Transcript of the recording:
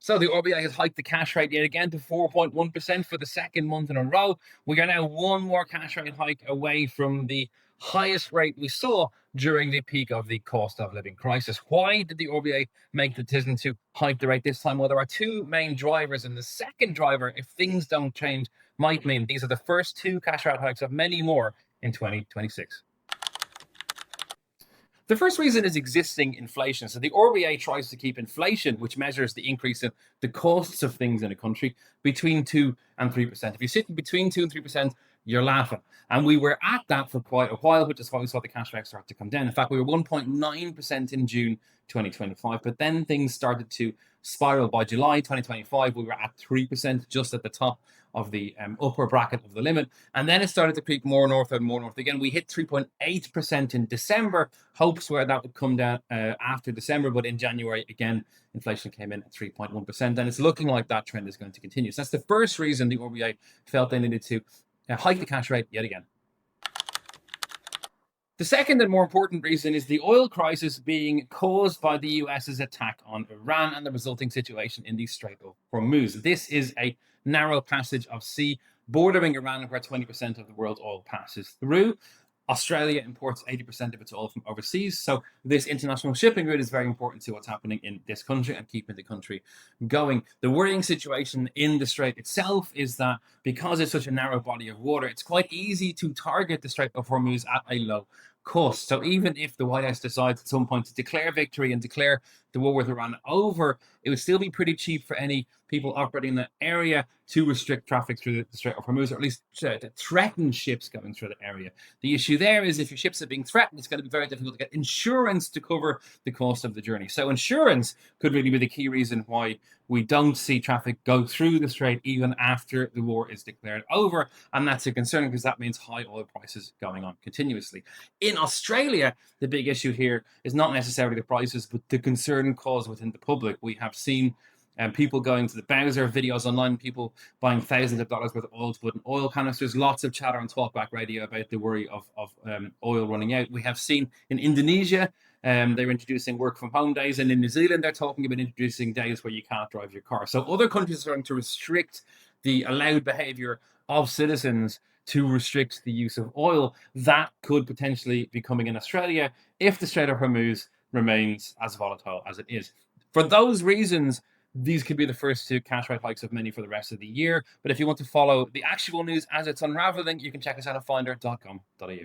So the RBA has hiked the cash rate yet again to 4.1% for the second month in a row. We are now one more cash rate hike away from the highest rate we saw during the peak of the cost of living crisis. Why did the RBA make the decision to hike the rate this time? Well, there are two main drivers, and the second driver, if things don't change, might mean these are the first two cash rate hikes of many more in 2026. The first reason is existing inflation. So the RBA tries to keep inflation, which measures the increase in the costs of things in a country, between 2 and 3%. If you're sitting between 2 and 3%, you're laughing. And we were at that for quite a while, which is why we saw the cash rate start to come down. In fact, we were 1.9% in June 2025, but then things started to spiral. By July 2025, we were at 3%, just at the top of the upper bracket of the limit. And then it started to creep more north and more north again. We hit 3.8% in December. Hopes were that would come down after December, but in January, again, inflation came in at 3.1%. And it's looking like that trend is going to continue. So that's the first reason the RBA felt they needed to hike the cash rate yet again. The second and more important reason is the oil crisis being caused by the US's attack on Iran and the resulting situation in the Strait of Hormuz. This is a narrow passage of sea bordering Iran where 20% of the world's oil passes through. Australia imports 80% of its oil from overseas. So this international shipping route is very important to what's happening in this country and keeping the country going. The worrying situation in the Strait itself is that because it's such a narrow body of water, it's quite easy to target the Strait of Hormuz at a low cost. So even if the White House decides at some point to declare victory and declare the war with Iran over, it would still be pretty cheap for any people operating in the area to restrict traffic through the Strait of Hormuz, or at least to threaten ships going through the area. The issue there is if your ships are being threatened, it's going to be very difficult to get insurance to cover the cost of the journey. So insurance could really be the key reason why we don't see traffic go through the Strait even after the war is declared over. And that's a concern because that means high oil prices going on continuously. In Australia, the big issue here is not necessarily the prices, but the concern caused within the public. We have seen people going to the Bowser videos online, people buying thousands of dollars worth of oil to put in oil canisters. Lots of chatter on talkback radio about the worry of oil running out. We have seen in Indonesia, they're introducing work from home days, and in New Zealand, they're talking about introducing days where you can't drive your car. So other countries are starting to restrict the allowed behavior of citizens to restrict the use of oil. That could potentially be coming in Australia if the Strait of Hormuz remains as volatile as it is. For those reasons, these could be the first two cash rate hikes of many for the rest of the year. But if you want to follow the actual news as it's unraveling, you can check us out at finder.com.au.